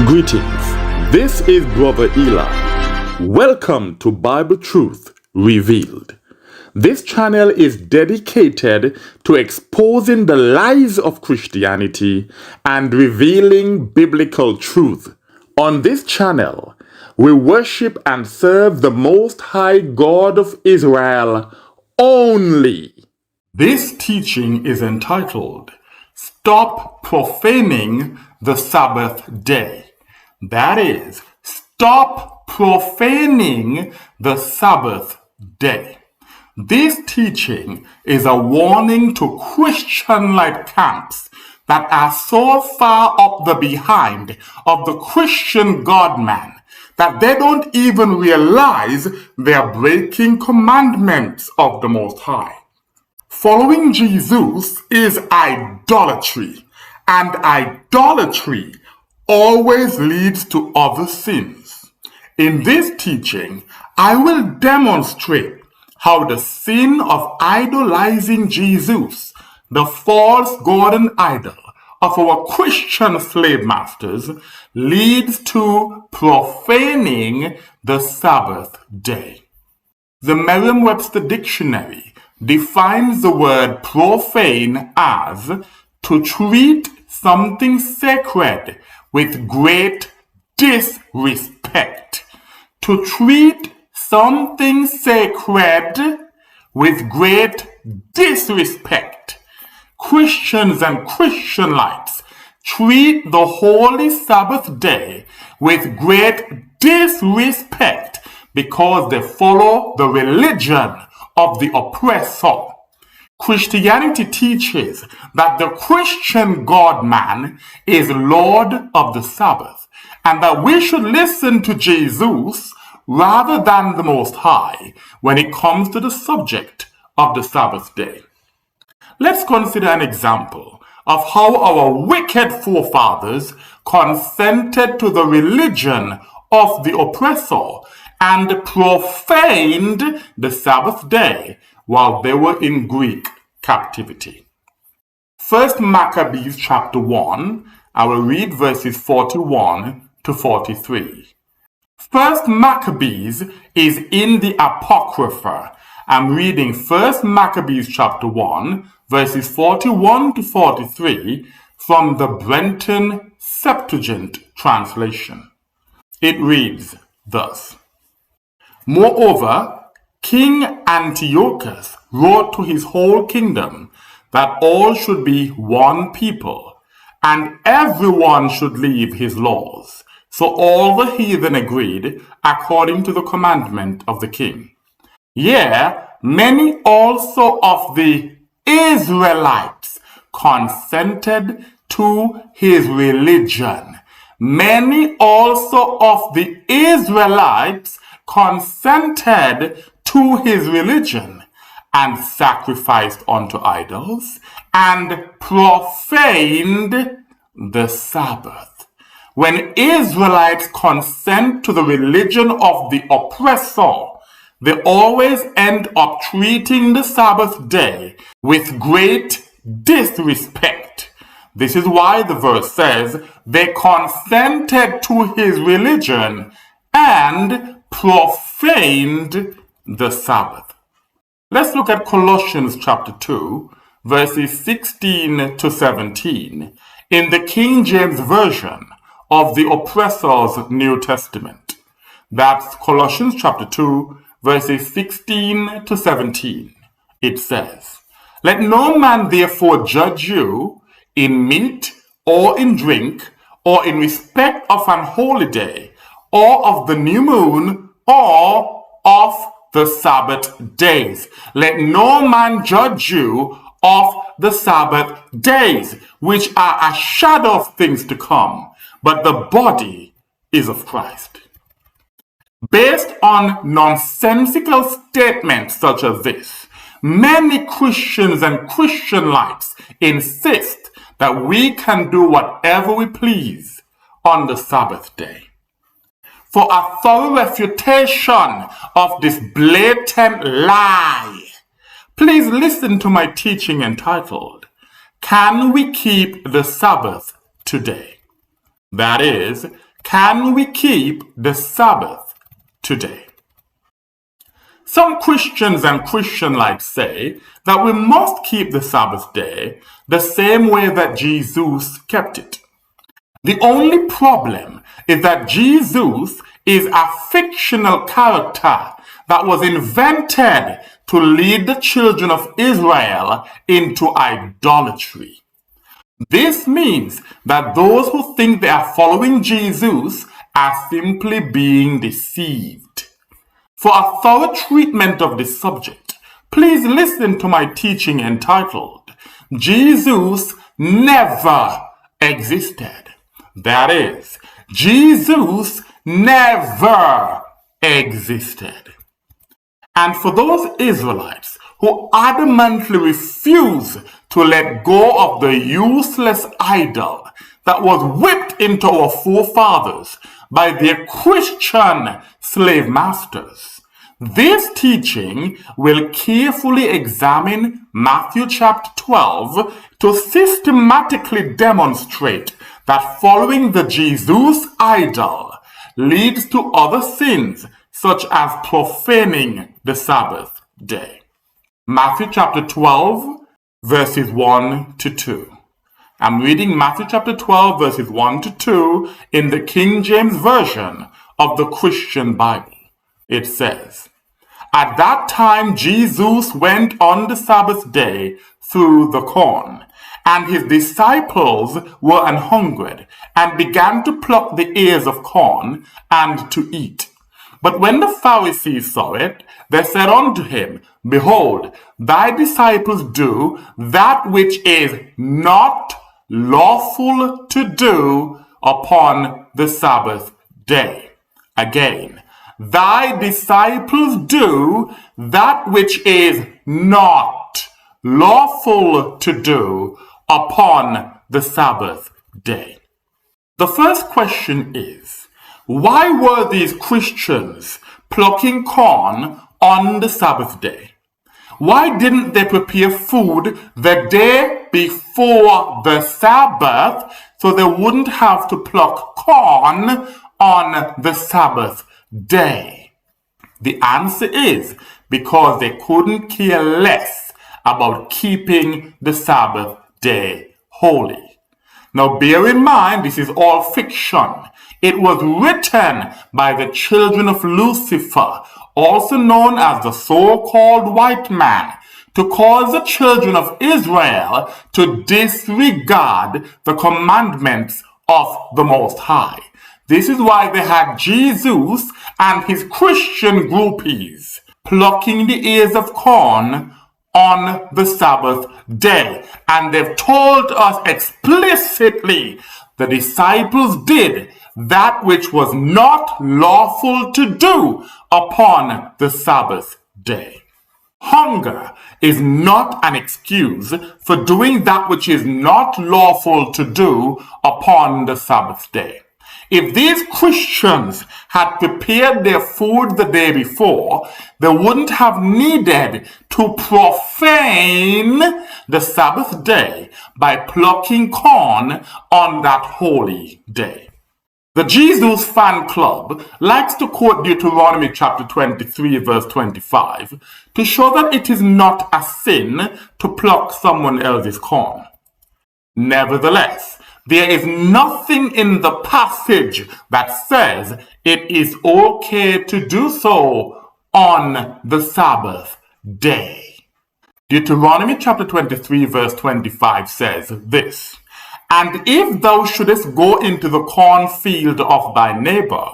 Greetings. This is Brother Eli. Welcome to Bible Truth Revealed. This channel is dedicated to exposing the lies of Christianity and revealing biblical truth. On this channel, we worship and serve the Most High God of Israel only. This teaching is entitled, Stop Profaning the Sabbath Day. That is, stop profaning the Sabbath day. This teaching is a warning to Christianlite camps that are so far up the behind of the Christian God-man that they don't even realize they're breaking commandments of the Most High. Following JeZeus is idolatry, and idolatry always leads to other sins. In this teaching, I will demonstrate how the sin of idolizing JeZeus, the false golden idol of our Christian slave masters, leads to profaning the Sabbath day. The Merriam-Webster Dictionary defines the word profane as to treat something sacred with great disrespect. To treat something sacred with great disrespect. Christians and Christianlites treat the holy Sabbath day with great disrespect because they follow the religion of the oppressor. Christianity teaches that the Christian God-man is Lord of the Sabbath, and that we should listen to JeZeus rather than the Most High when it comes to the subject of the Sabbath day. Let's consider an example of how our wicked forefathers consented to the religion of the oppressor and profaned the Sabbath day while they were in Greek captivity. 1 Maccabees chapter 1, I will read verses 41 to 43. 1 Maccabees is in the Apocrypha. I'm reading 1 Maccabees chapter 1, verses 41 to 43 from the Brenton Septuagint translation. It reads thus. Moreover, King Antiochus wrote to his whole kingdom that all should be one people, and everyone should leave his laws. So all the heathen agreed according to the commandment of the king. Yea, many also of the Israelites consented to his religion. Many also of the Israelites consented to his religion, and sacrificed unto idols, and profaned the Sabbath. When Israelites consent to the religion of the oppressor, they always end up treating the Sabbath day with great disrespect. This is why the verse says they consented to his religion and profaned the Sabbath. Let's look at Colossians chapter 2, verses 16 to 17 in the King James Version of the oppressor's New Testament. That's Colossians chapter 2, verses 16 to 17. It says, Let no man therefore judge you in meat or in drink, or in respect of an holy day, or of the new moon, or of the Sabbath days. Let no man judge you of the Sabbath days, which are a shadow of things to come, but the body is of Christ. Based on nonsensical statements such as this, many Christians and Christianlites insist that we can do whatever we please on the Sabbath day. For a thorough refutation of this blatant lie, please listen to my teaching entitled, Can We Keep the Sabbath Today? That is, Can we keep the Sabbath today? Some Christians and Christianlites say that we must keep the Sabbath day the same way that JeZeus kept it. The only problem is that JeZeus is a fictional character that was invented to lead the children of Israel into idolatry. This means that those who think they are following JeZeus are simply being deceived. For a thorough treatment of this subject, please listen to my teaching entitled, JeZeus Never Existed. That is, JeZeus never existed. And for those Israelites who adamantly refuse to let go of the useless idol that was whipped into our forefathers by their Christian slave masters, this teaching will carefully examine Matthew chapter 12 to systematically demonstrate that following the JeZeus idol leads to other sins such as profaning the Sabbath day. Matthew chapter 12 verses 1 to 2. I'm reading Matthew chapter 12 verses 1 to 2 in the King James Version of the Christian Bible. It says, "At that time JeZeus went on the Sabbath day through the corn, and his disciples were an hungered, and began to pluck the ears of corn, and to eat. But when the Pharisees saw it, they said unto him, Behold, thy disciples do that which is not lawful to do upon the Sabbath day." Again, thy disciples do that which is not lawful to do upon the Sabbath day. The first question is, why were these Christians plucking corn on the Sabbath day? Why didn't they prepare food the day before the Sabbath so they wouldn't have to pluck corn on the Sabbath day? The answer is because they couldn't care less about keeping the Sabbath day holy. Now bear in mind, this is all fiction. It was written by the children of Lucifer, also known as the so-called white man, to cause the children of Israel to disregard the commandments of the Most High. This is why they had JeZeus and his Christian groupies plucking the ears of corn on the Sabbath day. And they've told us explicitly the disciples did that which was not lawful to do upon the Sabbath day. Hunger is not an excuse for doing that which is not lawful to do upon the Sabbath day. If these Christians had prepared their food the day before, they wouldn't have needed to profane the Sabbath day by plucking corn on that holy day. The JeZeus fan club likes to quote Deuteronomy chapter 23 verse 25 to show that it is not a sin to pluck someone else's corn. Nevertheless, there is nothing in the passage that says it is okay to do so on the Sabbath day. Deuteronomy chapter 23 verse 25 says this, "And if thou shouldest go into the cornfield of thy neighbor,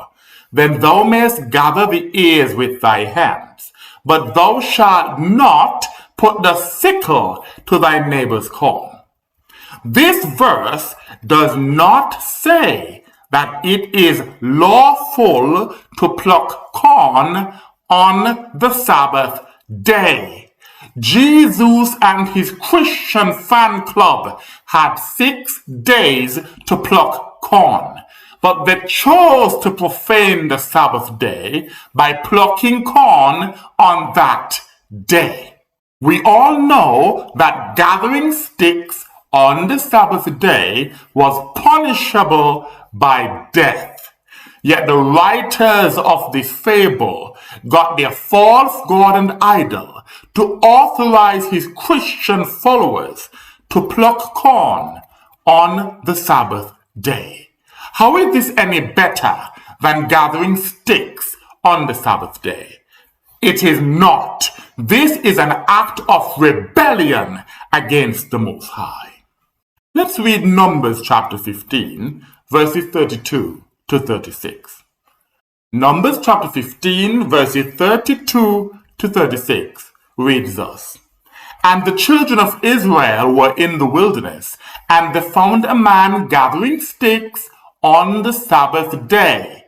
then thou mayest gather the ears with thy hands, but thou shalt not put the sickle to thy neighbor's corn." This verse does not say that it is lawful to pluck corn on the Sabbath day. JeZeus and his Christian fan club had 6 days to pluck corn, but they chose to profane the Sabbath day by plucking corn on that day. We all know that gathering sticks on the Sabbath day was punishable by death. Yet the writers of this fable got their false god and idol to authorize his Christian followers to pluck corn on the Sabbath day. How is this any better than gathering sticks on the Sabbath day? It is not. This is an act of rebellion against the Most High. Let's read Numbers chapter 15, verses 32 to 36. Numbers chapter 15, verses 32 to 36 reads thus. And the children of Israel were in the wilderness, and they found a man gathering sticks on the Sabbath day.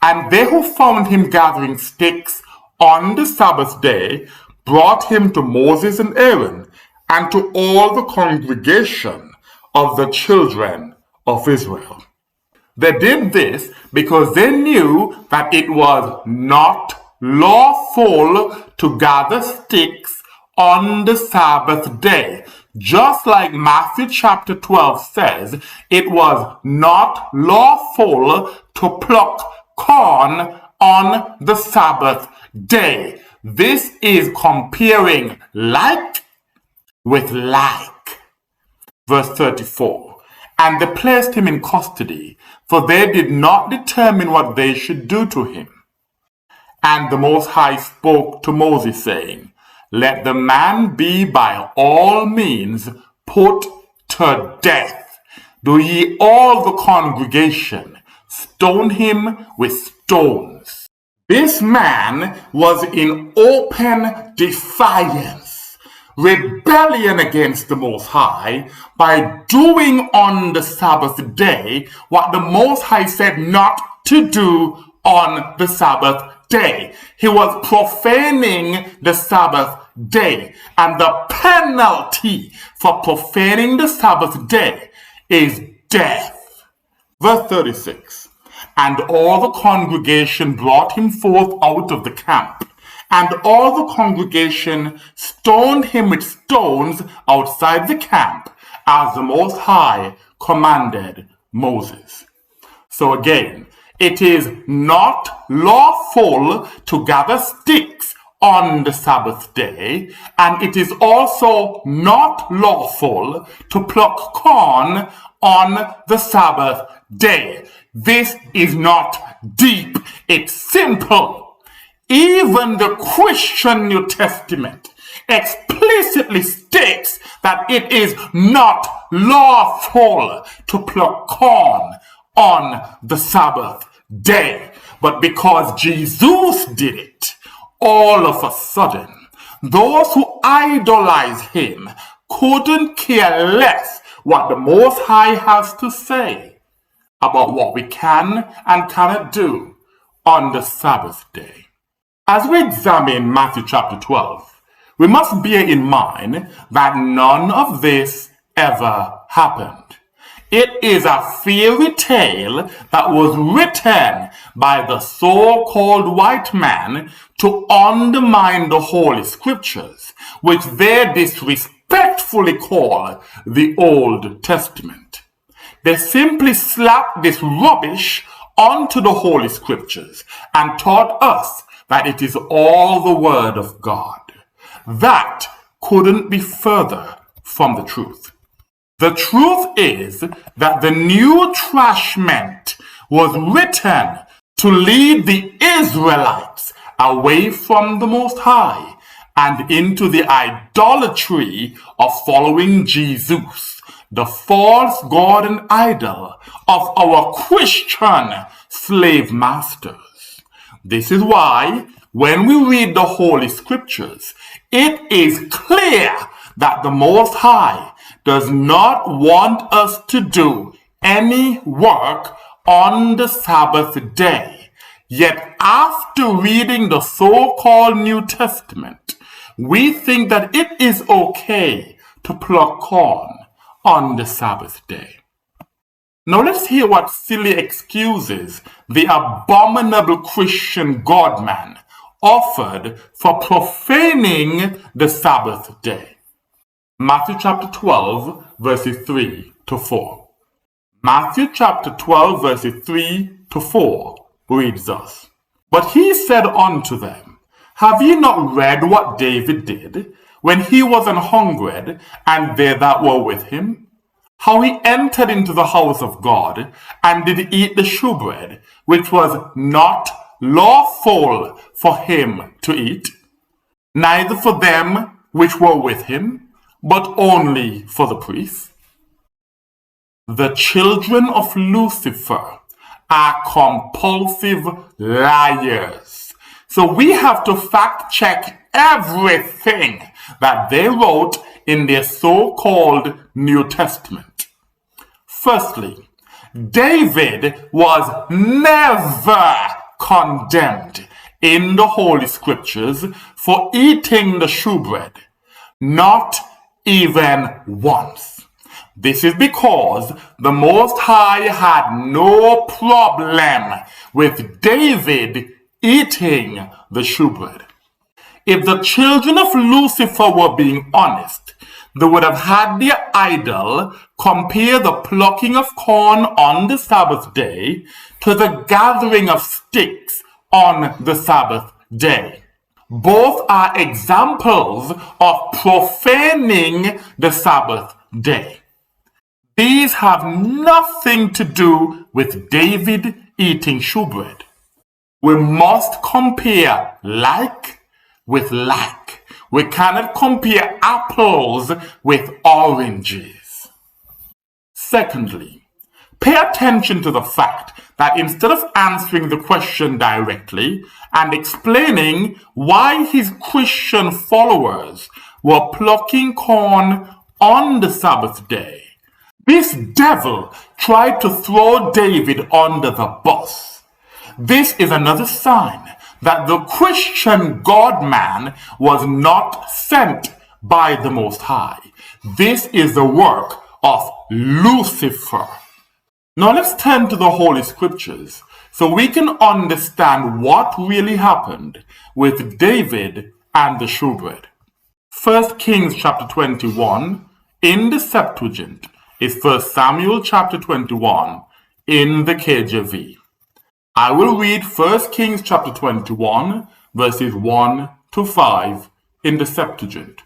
And they who found him gathering sticks on the Sabbath day brought him to Moses and Aaron, and to all the congregation of the children of Israel. They did this because they knew that it was not lawful to gather sticks on the Sabbath day. Just like Matthew chapter 12 says, it was not lawful to pluck corn on the Sabbath day. This is comparing like with like. Verse 34. And they placed him in custody, for they did not determine what they should do to him. And the Most High spoke to Moses, saying, Let the man be by all means put to death. Do ye all the congregation stone him with stones. This man was in open defiance, rebellion against the Most High, by doing on the Sabbath day what the Most High said not to do on the Sabbath day. He was profaning the Sabbath day, and the penalty for profaning the Sabbath day is death. Verse 36. And all the congregation brought him forth out of the camp, and all the congregation stoned him with stones outside the camp, as the Most High commanded Moses. So again, it is not lawful to gather sticks on the Sabbath day, and it is also not lawful to pluck corn on the Sabbath day. This is not deep, it's simple. Even the Christian New Testament explicitly states that it is not lawful to pluck corn on the Sabbath day. But because JeZeus did it, all of a sudden, those who idolize him couldn't care less what the Most High has to say about what we can and cannot do on the Sabbath day. As we examine Matthew chapter 12, we must bear in mind that none of this ever happened. It is a fairy tale that was written by the so-called white man to undermine the Holy Scriptures, which they disrespectfully call the Old Testament. They simply slapped this rubbish onto the Holy Scriptures and taught us that it is all the Word of God. That couldn't be further from the truth. The truth is that the New Testament was written to lead the Israelites away from the Most High and into the idolatry of following JeZeus, the false god and idol of our Christian slave masters. This is why, when we read the Holy Scriptures, it is clear that the Most High does not want us to do any work on the Sabbath day. Yet after reading the so-called New Testament, we think that it is okay to pluck corn on the Sabbath day. Now let's hear what silly excuses the abominable Christian God-man offered for profaning the Sabbath day. Matthew chapter 12, verses 3 to 4. Matthew chapter 12, verses 3 to 4 reads thus: But he said unto them, Have ye not read what David did when he was an hungered, and they that were with him? How he entered into the house of God, and did eat the shewbread, which was not lawful for him to eat, neither for them which were with him, but only for the priests. The children of Lucifer are compulsive liars. So we have to fact check everything that they wrote in their so-called New Testament. Firstly, David was never condemned in the Holy Scriptures for eating the shewbread, not even once. This is because the Most High had no problem with David eating the shewbread. If the children of Lucifer were being honest, they would have had their idol compare the plucking of corn on the Sabbath day to the gathering of sticks on the Sabbath day. Both are examples of profaning the Sabbath day. These have nothing to do with David eating shewbread. We must compare like with like. We cannot compare apples with oranges. Secondly, pay attention to the fact that instead of answering the question directly and explaining why his Christian followers were plucking corn on the Sabbath day, this devil tried to throw David under the bus. This is another sign that the Christian God-man was not sent by the Most High. This is the work of Lucifer. Now let's turn to the Holy Scriptures so we can understand what really happened with David and the shewbread. 1 Kings chapter 21 in the Septuagint is 1 Samuel chapter 21 in the KJV. I will read 1 Kings chapter 21 verses 1 to 5 in the Septuagint.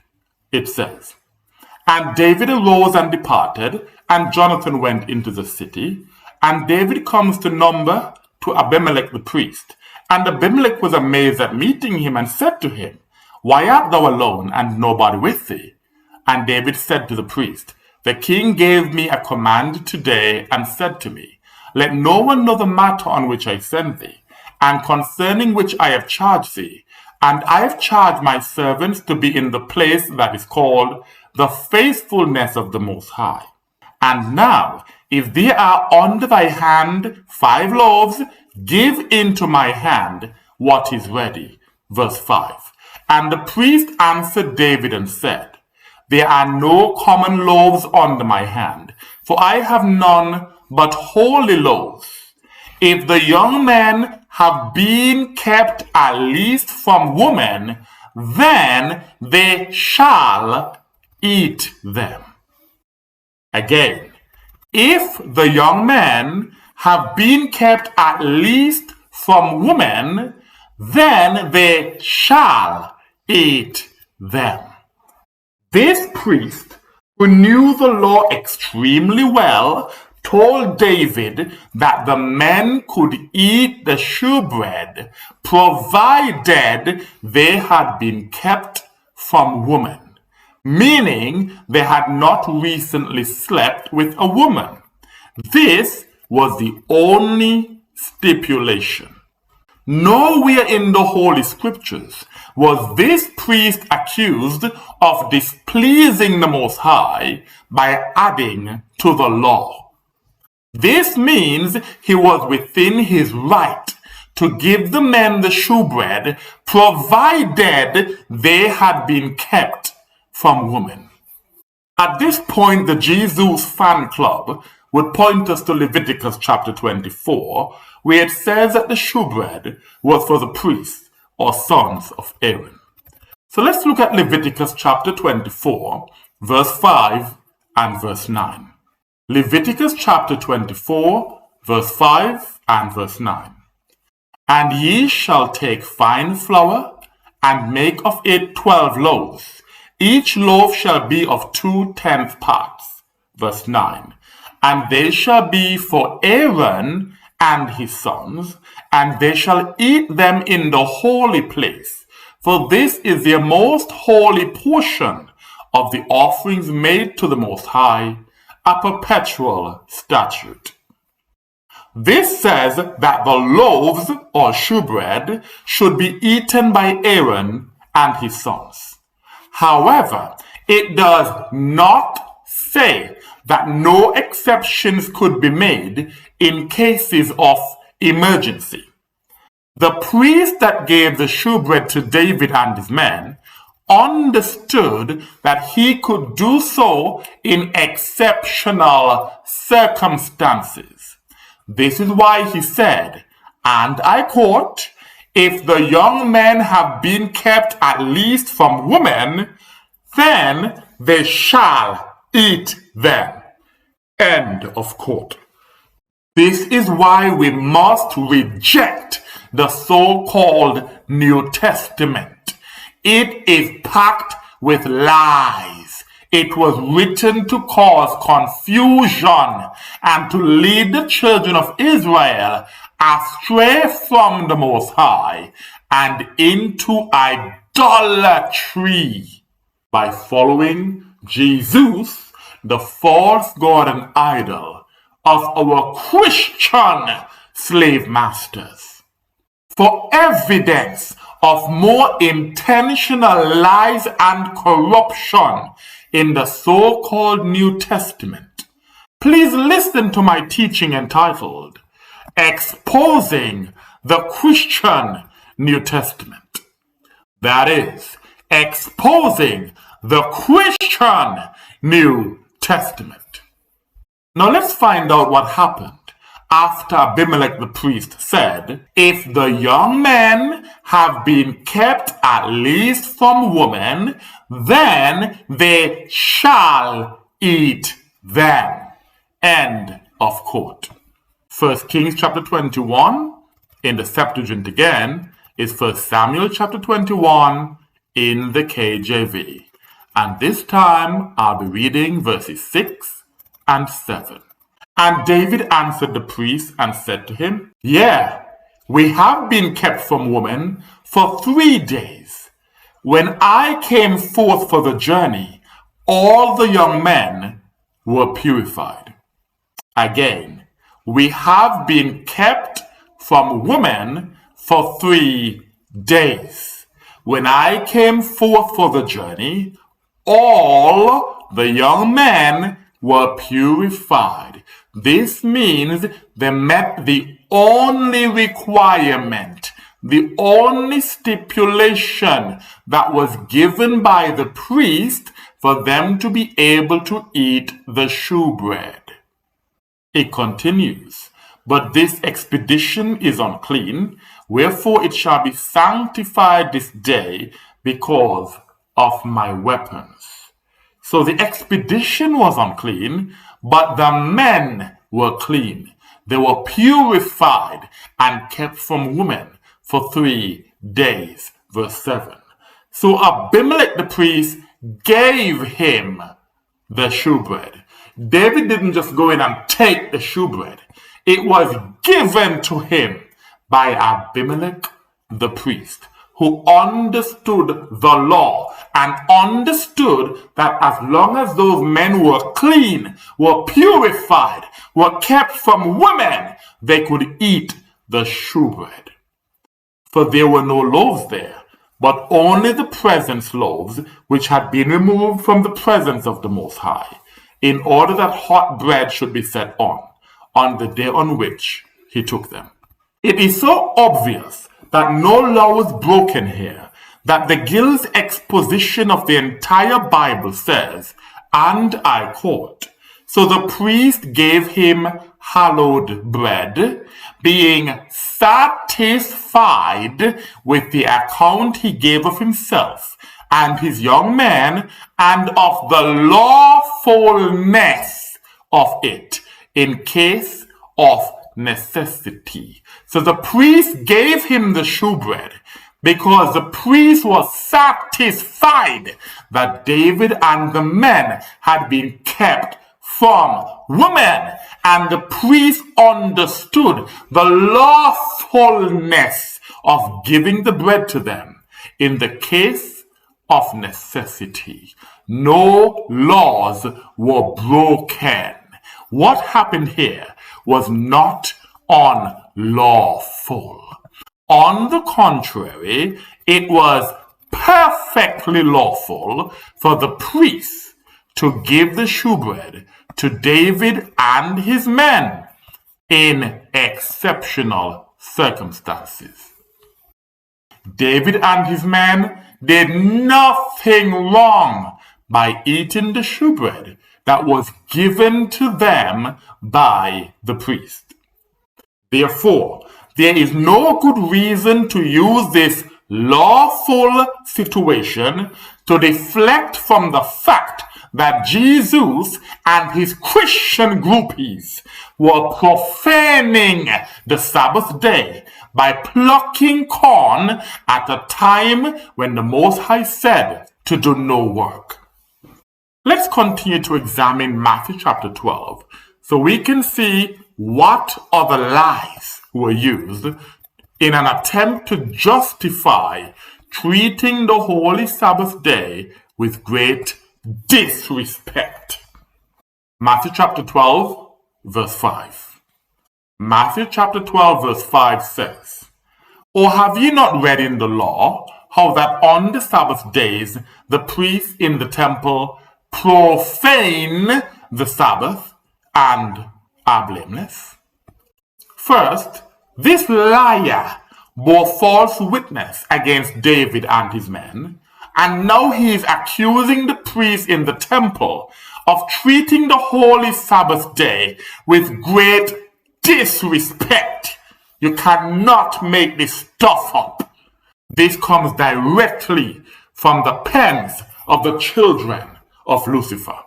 It says, And David arose and departed, and Jonathan went into the city, and David comes to number to Abimelech the priest. And Abimelech was amazed at meeting him, and said to him, Why art thou alone, and nobody with thee? And David said to the priest, The king gave me a command today, and said to me, Let no one know the matter on which I sent thee, and concerning which I have charged thee. And I have charged my servants to be in the place that is called the faithfulness of the Most High. And now, if there are under thy hand 5 loaves, give into my hand what is ready. Verse 5. And the priest answered David and said, There are no common loaves under my hand, for I have none but holy loaves. If the young men have been kept at least from women, then they shall eat them. Again, if the young men have been kept at least from women, then they shall eat them. This priest, who knew the law extremely well, told David that the men could eat the shewbread provided they had been kept from women, meaning they had not recently slept with a woman. This was the only stipulation. Nowhere in the Holy Scriptures was this priest accused of displeasing the Most High by adding to the law. This means he was within his right to give the men the shewbread provided they had been kept from women. At this point, the JeZeus fan club would point us to Leviticus chapter 24, where it says that the shewbread was for the priests or sons of Aaron. So let's look at Leviticus chapter 24, verse 5 and verse 9. Leviticus chapter 24, verse 5 and verse 9. And ye shall take fine flour, and make of it 12 loaves. Each loaf shall be of 2/10 parts. Verse 9. And they shall be for Aaron and his sons, and they shall eat them in the holy place. For this is their most holy portion of the offerings made to the Most High, a perpetual statute. This says that the loaves or shewbread should be eaten by Aaron and his sons. However, it does not say that no exceptions could be made in cases of emergency. The priest that gave the shewbread to David and his men understood that he could do so in exceptional circumstances. This is why he said, and I quote, "If the young men have been kept at least from women, then they shall eat them." End of quote. This is why we must reject the so-called New Testament. It is packed with lies. It was written to cause confusion and to lead the children of Israel astray from the Most High and into idolatry by following JeZeus, the false god and idol of our Christian slave masters. For evidence of more intentional lies and corruption in the so-called New Testament, please listen to my teaching entitled Exposing the Christian New Testament. That is, exposing the Christian New Testament. Now let's find out what happened after Abimelech the priest said, "If the young men have been kept at least from women, then they shall eat them." End of quote. 1 Kings chapter 21 in the Septuagint again is 1 Samuel chapter 21 in the KJV. And this time I'll be reading verses 6 and 7. And David answered the priest and said to him, "Yea, we have been kept from women for 3 days. When I came forth for the journey, all the young men were purified." Again, we have been kept from women for 3 days. When I came forth for the journey, all the young men were purified. This means they met the only requirement, the only stipulation that was given by the priest for them to be able to eat the shewbread. It continues, "But this expedition is unclean, wherefore it shall be sanctified this day because of my weapons." So the expedition was unclean, but the men were clean. They were purified and kept from women for 3 days. Verse 7. So Abimelech the priest gave him the shewbread. David didn't just go in and take the shewbread. It was given to him by Abimelech the priest, who understood the law and understood that as long as those men were clean, were purified, were kept from women, they could eat the shewbread. For there were no loaves there, but only the presence loaves, which had been removed from the presence of the Most High, in order that hot bread should be set on the day on which he took them. It is so obvious that no law was broken here, that the Gill's exposition of the entire Bible says, and I quote, "So the priest gave him hallowed bread, being satisfied with the account he gave of himself and his young men, and of the lawfulness of it, in case of necessity. So the priest gave him the shewbread because the priest was satisfied that David and the men had been kept from women, and the priest understood the lawfulness of giving the bread to them in the case of necessity. No laws were broken. What happened here was not unlawful. On the contrary, it was perfectly lawful for the priest to give the shewbread to David and his men in exceptional circumstances. David and his men did nothing wrong by eating the shewbread that was given to them by the priest. Therefore, there is no good reason to use this lawful situation to deflect from the fact that JeZeus and his Christian groupies were profaning the Sabbath day by plucking corn at a time when the Most High said to do no work. Let's continue to examine Matthew chapter 12 so we can see what other lies were used in an attempt to justify treating the holy Sabbath day with great disrespect. Matthew chapter 12, verse 5. Matthew chapter 12, verse 5 says, "Or have ye not read in the law how that on the Sabbath days the priests in the temple profane the Sabbath and are blameless?" First, this liar bore false witness against David and his men, and now he is accusing the priests in the temple of treating the holy Sabbath day with great disrespect. You cannot make this stuff up. This comes directly from the pens of the children of Lucifer.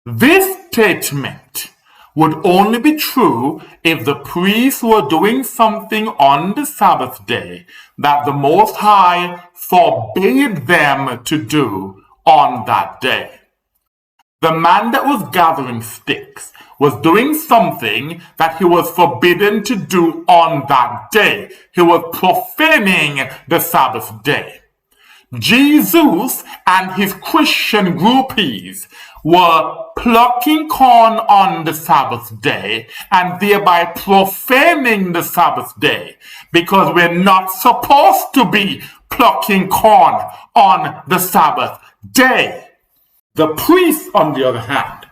This statement would only be true if the priests were doing something on the Sabbath day that the Most High forbade them to do on that day. The man that was gathering sticks was doing something that he was forbidden to do on that day. He was profaning the Sabbath day. JeZeus and his Christian groupies were plucking corn on the Sabbath day and thereby profaning the Sabbath day because we're not supposed to be plucking corn on the Sabbath day. The priests, on the other hand,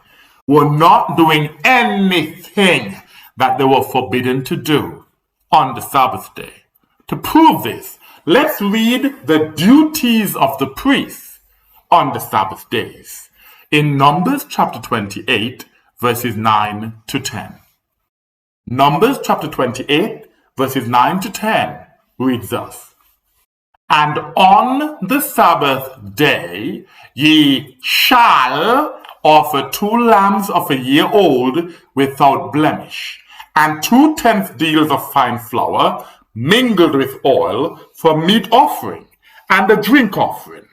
were not doing anything that they were forbidden to do on the Sabbath day. To prove this, let's read the duties of the priests on the Sabbath days in Numbers chapter 28, verses 9 to 10. Numbers chapter 28, verses 9 to 10 reads thus: "And on the Sabbath day ye shall offer 2 lambs of a year old without blemish, and 2/10 deals of fine flour mingled with oil for meat offering and a drink offering.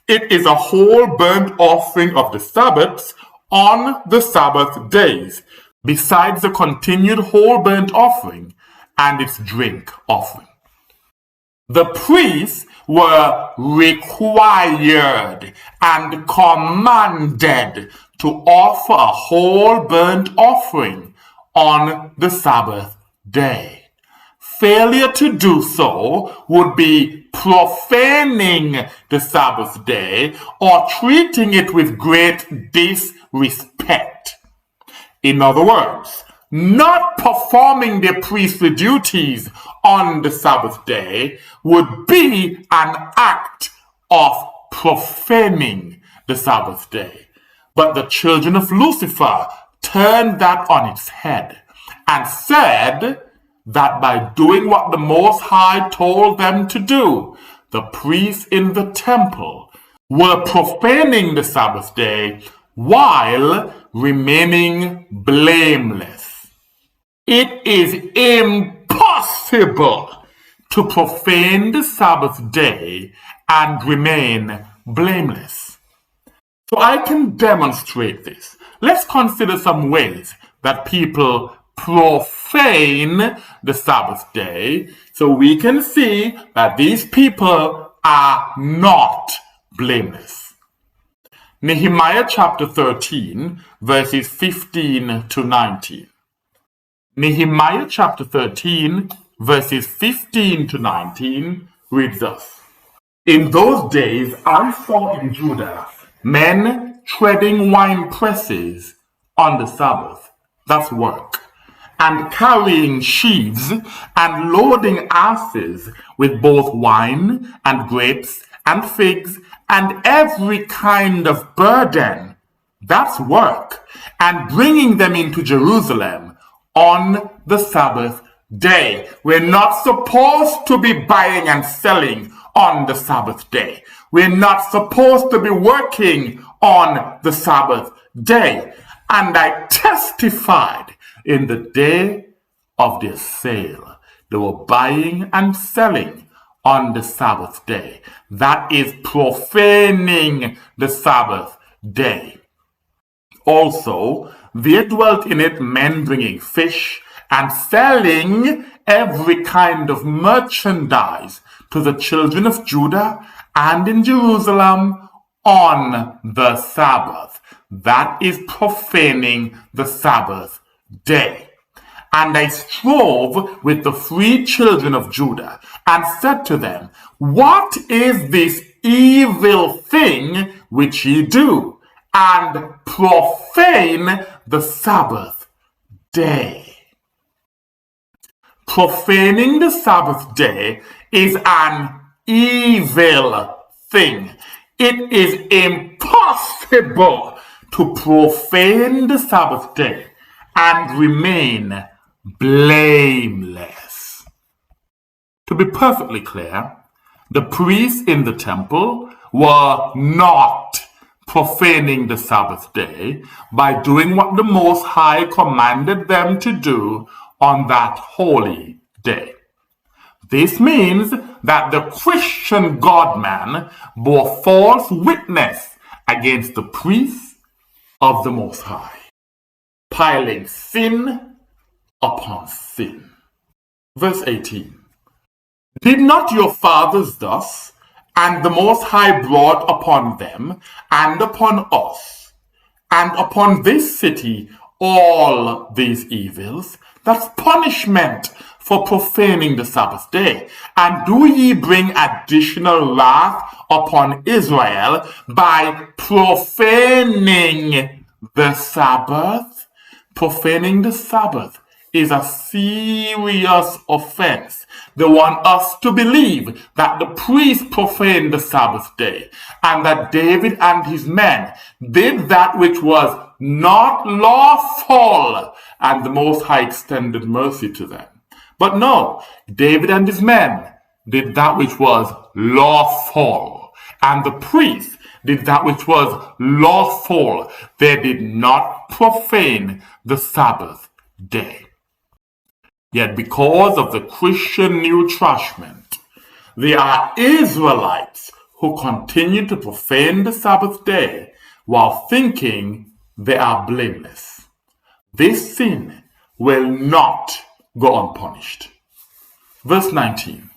It is a whole burnt offering of the Sabbaths on the Sabbath days, besides the continued whole burnt offering and its drink offering." The priests were required and commanded to offer a whole burnt offering on the Sabbath day. Failure to do so would be profaning the Sabbath day or treating it with great disrespect. In other words, not performing their priestly duties on the Sabbath day would be an act of profaning the Sabbath day. But the children of Lucifer turned that on its head and said that by doing what the Most High told them to do, the priests in the temple were profaning the Sabbath day while remaining blameless. It is impossible to profane the Sabbath day and remain blameless. So I can demonstrate this. Let's consider some ways that people profane the Sabbath day so we can see that these people are not blameless. Nehemiah chapter 13, verses 15 to 19. Nehemiah chapter 13, verses 15 to 19 reads thus. In those days I saw in Judah men treading wine presses on the Sabbath, that's work, and carrying sheaves and loading asses with both wine and grapes and figs and every kind of burden, that's work, and bringing them into Jerusalem on the Sabbath day. We're not supposed to be buying and selling on the Sabbath day. We're not supposed to be working on the Sabbath day. And I testified in the day of their sale. They were buying and selling on the Sabbath day. That is profaning the Sabbath day. Also, there dwelt in it men bringing fish and selling every kind of merchandise to the children of Judah and in Jerusalem on the Sabbath. That is profaning the Sabbath day. And I strove with the free children of Judah and said to them, what is this evil thing which ye do? And profane the Sabbath day. Profaning the Sabbath day is an evil thing. It is impossible to profane the Sabbath day and remain blameless. To be perfectly clear, the priests in the temple were not profaning the Sabbath day by doing what the Most High commanded them to do on that holy day. This means that the Christian God-man bore false witness against the priests of the Most High, piling sin upon sin. Verse 18. Did not your fathers thus, and the Most High brought upon them, and upon us, and upon this city, all these evils? That's punishment for profaning the Sabbath day. And do ye bring additional wrath upon Israel by profaning the Sabbath? Profaning the Sabbath is a serious offense. They want us to believe that the priests profaned the Sabbath day and that David and his men did that which was not lawful, and the Most High extended mercy to them. But no, David and his men did that which was lawful, and the priests did that which was lawful. They did not profane the Sabbath day. Yet because of the Christian New Testament, there are Israelites who continue to profane the Sabbath day while thinking they are blameless. This sin will not go unpunished. Verse 19.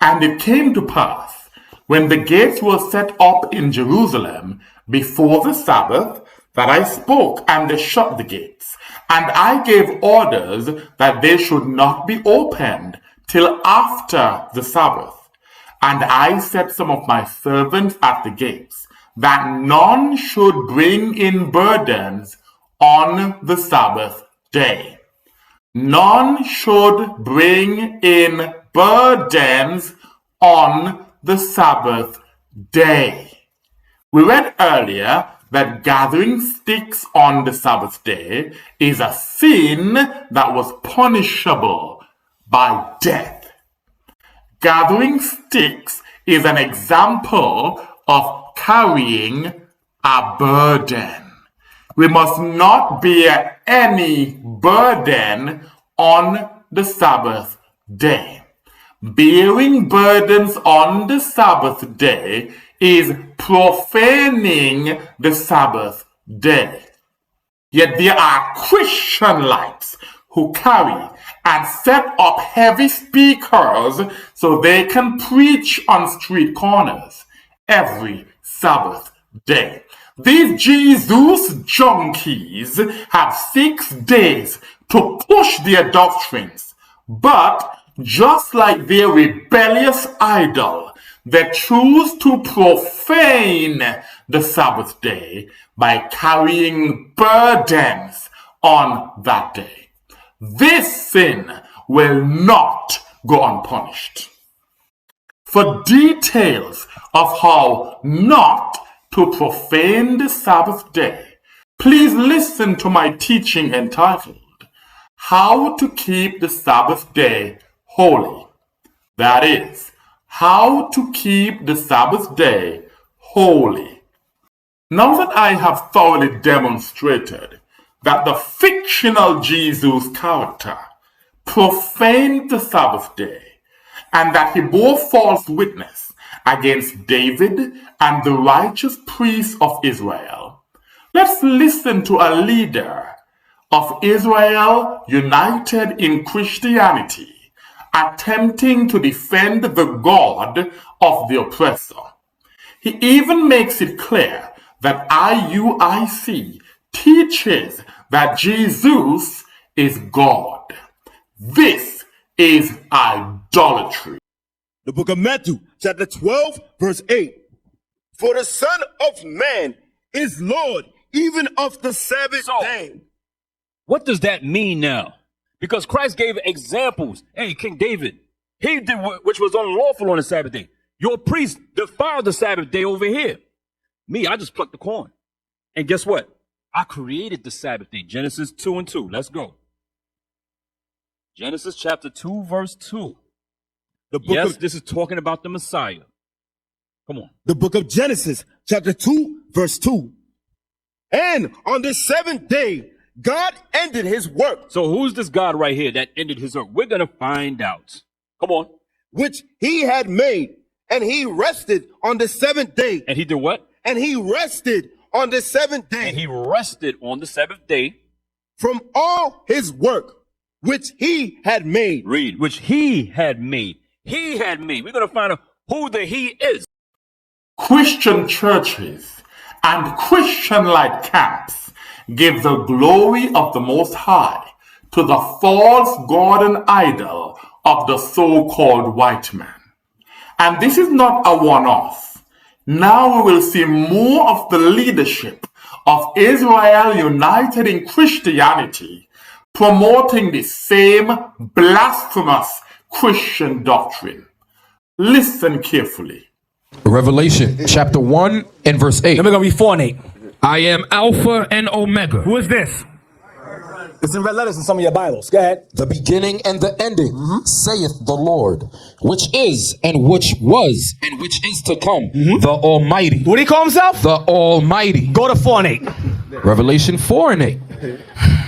And it came to pass, when the gates were set up in Jerusalem before the Sabbath, that I spoke, and they shut the gates. And I gave orders that they should not be opened till after the Sabbath. And I set some of my servants at the gates, that none should bring in burdens on the Sabbath day. None should bring in burdens on the Sabbath day. We read earlier that gathering sticks on the Sabbath day is a sin that was punishable by death. Gathering sticks is an example of carrying a burden. We must not bear any burden on the Sabbath day. Bearing burdens on the Sabbath day is profaning the Sabbath day. Yet there are Christianlites who carry and set up heavy speakers so they can preach on street corners every Sabbath day. These JeZeus junkies have 6 days to push their doctrines, but just like their rebellious idol, they choose to profane the Sabbath day by carrying burdens on that day. This sin will not go unpunished. For details of how not to profane the Sabbath day, please listen to my teaching entitled, How to Keep the Sabbath Day Holy. That is, how to keep the Sabbath day holy. Now that I have thoroughly demonstrated that the fictional JeZeus character profaned the Sabbath day and that he bore false witness against David and the righteous priests of Israel, let's listen to a leader of Israel united in Christianity attempting to defend the God of the oppressor. He even makes it clear that IUIC teaches that JeZeus is God. This is idolatry. The book of Matthew, chapter 12, verse 8. For the Son of Man is Lord, even of the Sabbath day. What does that mean now? Because Christ gave examples. Hey, King David, he did which was unlawful on the Sabbath day. Your priest defiled the Sabbath day over here. Me, I just plucked the corn. And guess what? I created the Sabbath day. Genesis 2:2. Let's go. Genesis chapter 2, verse 2. This is talking about the Messiah. Come on. The book of Genesis, chapter 2, verse 2. And on the 7th day, God ended his work. So who's this God right here that ended his work? We're going to find out. Come on. Which he had made, and he rested on the 7th day. And he did what? And he rested on the 7th day. And he rested on the 7th day. From all his work, which he had made. Read. Which he had made. He had made. We're going to find out who the he is. Christian churches and Christianlite camps give the glory of the Most High to the false god and idol of the so-called white man. And this is not a one-off. Now we will see more of the leadership of Israel united in Christianity promoting the same blasphemous Christian doctrine. Listen carefully. Revelation chapter 1 and verse 8. Then we're going to read 4 and 8. I am Alpha and Omega. Who is this? It's in red letters in some of your Bibles. Go ahead. The beginning and the ending, saith the Lord, which is and which was and which is to come, the Almighty. What do he call himself? The Almighty. Go to 4 and 8. Revelation 4 and 8.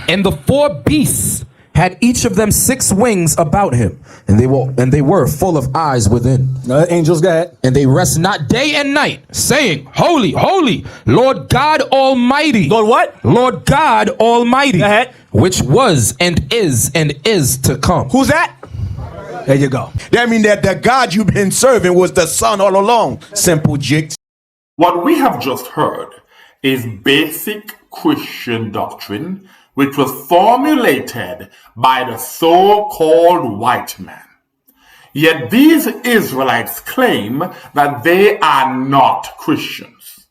And the 4 beasts had each of them 6 wings about him, and they were full of eyes within. Angels, go ahead. And they rest not day and night, saying, Holy, holy, Lord God Almighty. Lord what? Lord God Almighty. Go ahead. Which was and is to come. Who's that? There you go. That means that the God you've been serving was the Son all along. Simple jigs. What we have just heard is basic Christian doctrine which was formulated by the so-called white man. Yet these Israelites claim that they are not Christians.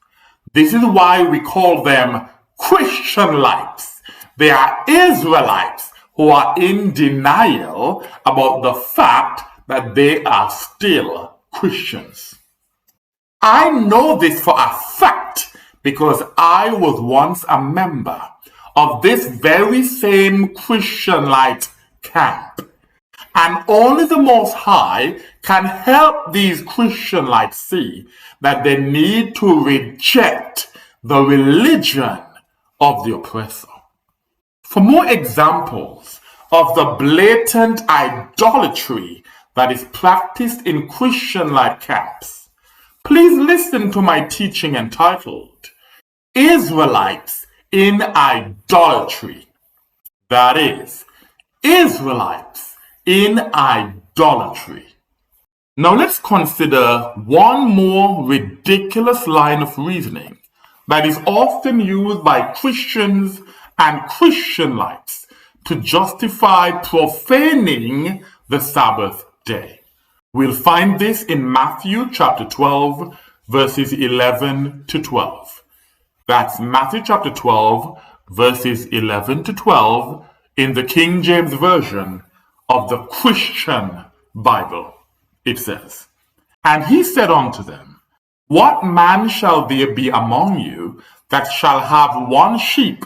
This is why we call them Christianlites. They are Israelites who are in denial about the fact that they are still Christians. I know this for a fact because I was once a member of this very same Christianlite camp. And only the Most High can help these Christianlites see that they need to reject the religion of the oppressor. For more examples of the blatant idolatry that is practiced in Christianlite camps, please listen to my teaching entitled Israelites in Idolatry. That is, Israelites in Idolatry. Now let's consider one more ridiculous line of reasoning that is often used by Christians and Christianlites to justify profaning the Sabbath day. We'll find this in Matthew chapter 12, verses 11 to 12. That's Matthew chapter 12, verses 11 to 12 in the King James Version of the Christian Bible. It says, "And he said unto them, What man shall there be among you that shall have one sheep,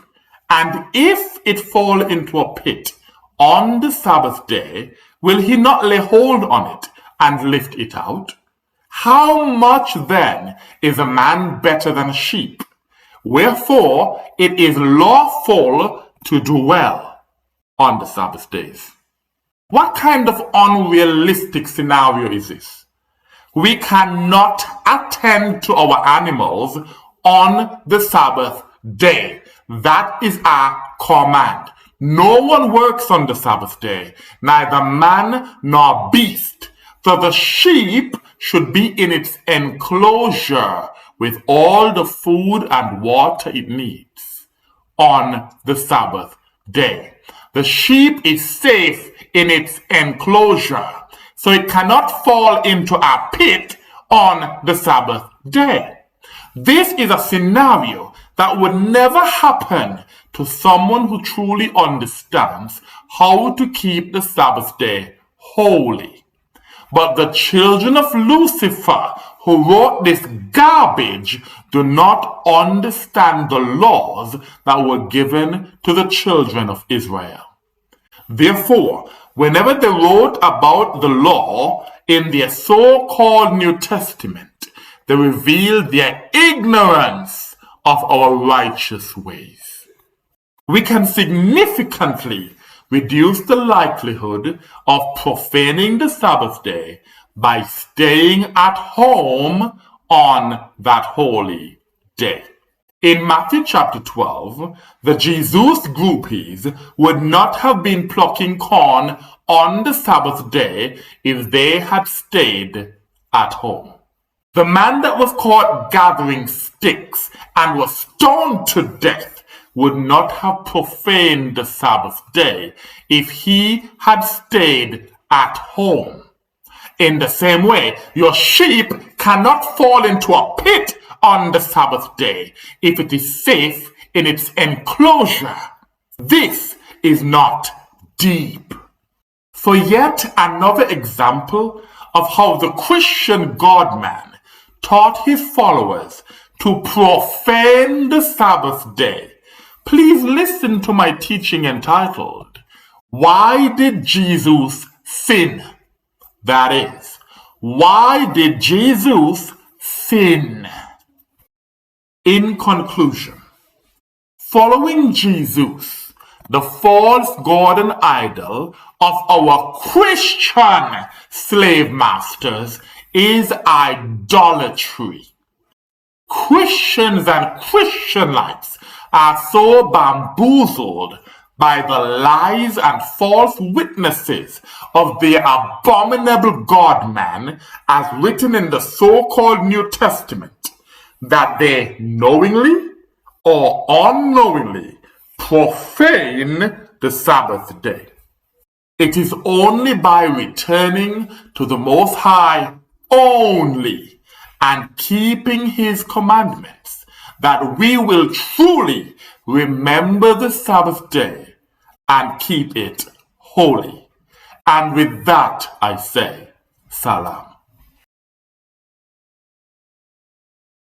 and if it fall into a pit on the Sabbath day, will he not lay hold on it and lift it out? How much then is a man better than a sheep? Wherefore it is lawful to do well on the Sabbath days." What kind of unrealistic scenario is this? We cannot attend to our animals on the Sabbath day. That is our command. No one works on the Sabbath day, neither man nor beast. So the sheep should be in its enclosure with all the food and water it needs on the Sabbath day. The sheep is safe in its enclosure, so it cannot fall into a pit on the Sabbath day. This is a scenario that would never happen to someone who truly understands how to keep the Sabbath day holy. But the children of Lucifer who wrote this garbage do not understand the laws that were given to the children of Israel. Therefore, whenever they wrote about the law in their so-called New Testament, they revealed their ignorance of our righteous ways. We can significantly reduce the likelihood of profaning the Sabbath day by staying at home on that holy day. In Matthew chapter 12, the JeZeus groupies would not have been plucking corn on the Sabbath day if they had stayed at home. The man that was caught gathering sticks and was stoned to death would not have profaned the Sabbath day if he had stayed at home. In the same way, your sheep cannot fall into a pit on the Sabbath day if it is safe in its enclosure. This is not deep. For yet another example of how the Christian God-man taught his followers to profane the Sabbath day, please listen to my teaching entitled, Why Did JeZeus Sin? That is, why did JeZeus sin? In conclusion, following JeZeus, the false god and idol of our Christian slave masters, is idolatry. Christians and Christianlites are so bamboozled by the lies and false witnesses of the abominable God-man as written in the so-called New Testament that they knowingly or unknowingly profane the Sabbath day. It is only by returning to the Most High only and keeping His commandments that we will truly remember the Sabbath day and keep it holy. And with that I say, Salam.